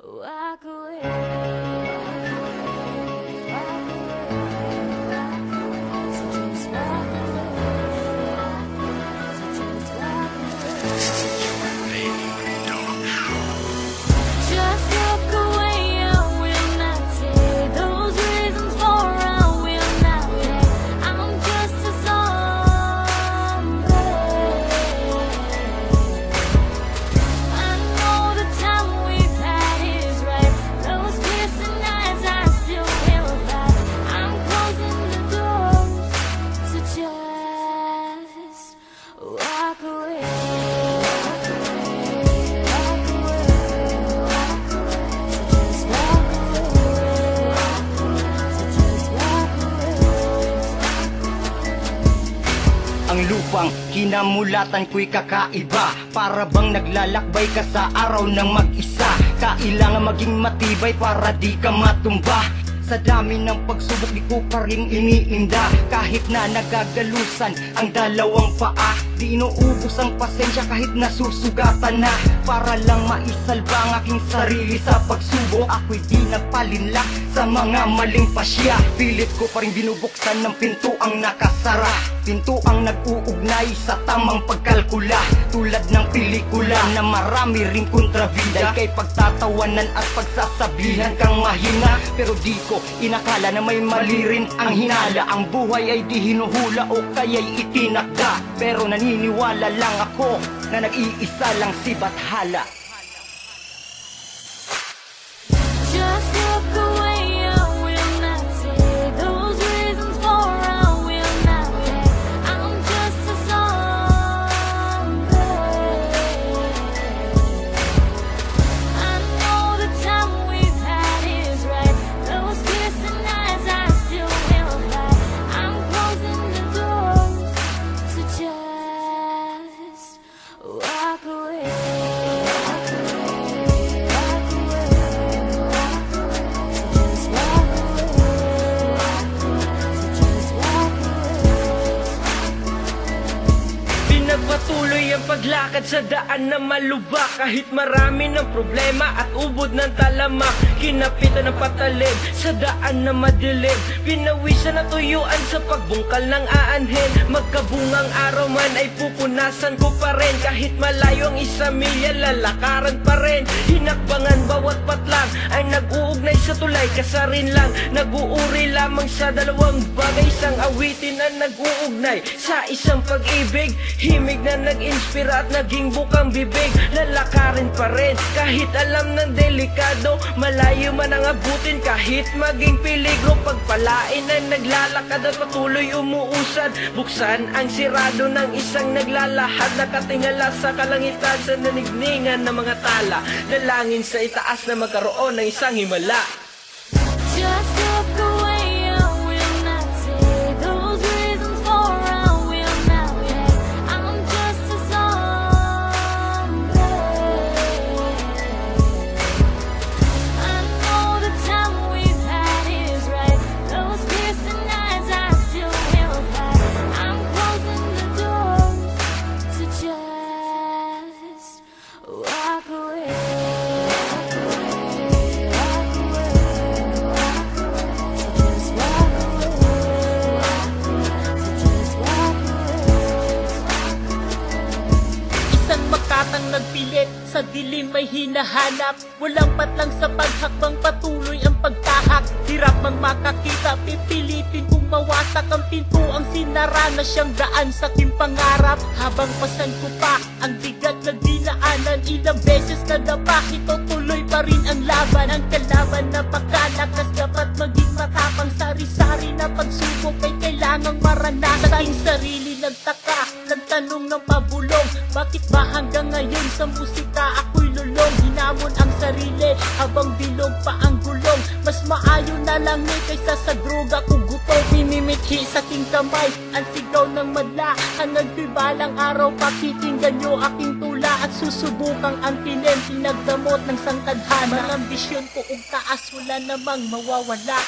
Walk away. So just walk away. So just walk away. Just walk away. I will not say those reasons for I will not pay. I'm just a zombie. I know the time we've had is right. Those kissing eyes I still feel bad. I'm closing the doors, so just walk away. Walk away, walk away, walk away. So just walk away. So just walk away. Ang lupang kinamulatan ko'y kakaiba. Para bang naglalakbay ka sa araw ng mag-isa. Kailangan maging matibay para di ka matumba. Sa dami ng pagsubok di ko pa rin iniinda. Kahit na nagagalusan ang dalawang paa, di inuubos ang pasensya kahit nasusugatan na. Para lang maisalba ang aking sarili sa pagsubok, ako'y di nagpalinlak sa mga maling pasya. Pilit ko pa rin binubuksan ng pinto ang nakasara. Pinto ang nag-uugnay sa tamang pagkalkula. Tulad ng pelikula na marami ring kontrabida. Kay pagtatawanan at pagsasabihan kang mahina, pero di ko inakala na may mali rin ang hinala. Ang buhay ay di hinuhula o kaya'y itinakda. Pero naniniwala lang ako na nag-iisa lang si Bathala. Just walk away, I will not say those reasons for I will not pay. I'm just a zombie. I know the time we've had is right. Those kissing eyes I still feel bad. I'm closing the doors, so just walk away. Walk away, walk away, walk away. So just walk away. So just walk away. Pinagpatuloy ang paglakad sa daan na malubak. Kahit marami ng problema at ubod ng talamak. Kinapitan ng patalim sa daan na madilim. Pinawisan na tuyuan sa pagbungkal ng aanhin. Magkabungang araw man ay pupunasan ko pa rin. Kahit malayo ang isang milya, lalakaran pa rin. Hinakbangan bawat patlang ay nag-uugnay sa tulay. Kasarin lang, nag-uuri lamang sa dalawang bagay. Isang awitin na nag-uugnay sa isang pag-ibig. Himig na nag-inspira at naging bukang bibig. Lalakarin pa rin kahit alam ng delikado. Malayo man ang abutin kahit maging peligro. Pagpalain ay naglalakad at patuloy umuusad. Buksan ang sirado ng isang naglalahad. Nakatingala sa kalangitan sa nanigningan ng mga tala. Dalangin sa itaas na magkaroon ng isang himala. Just walk away, I will not say those reasons for I will not pay. I'm just a zombie. I know the time we've had is right. Those kissing eyes I still feel bad. I'm closing the doors, so just walk away. Walk away, walk away, walk away. So just walk away. So just walk away. Isang makatang nagpilit, sa dilim may hinahanap. Walang patlang sa paghakbang, patuloy ang pagtahak. Hirap mang makakita, pipilitin kung mawasak ang pinto. Ang sinara na siyang daan sa aking pangarap. Habang pasan ko pa ang bigat na dinaanan, ilang beses na napakit o tuloy pa rin ang laban. Ang kalaban na pagkalakas, dapat maging matapang. Sari-sari na pagsubok ay kailangang maranasan. Sa aking sarili nagtaka, nagtanong ng pabulong, bakit ba hanggang ngayon sa musika ako'y lulong? Hinamon ang sarili habang bilog pa ang gulong. Mas maayo na lang kaysa sa droga kung gutom. Pinimithi sa aking kamay ang sigaw ng madla. Ang nagpibalang araw, pakikinggan nyo aking tula. At susubukang ang tinim, pinagdamot ng sangtadhana. Malambisyon ko kung taas, wala namang mawawala.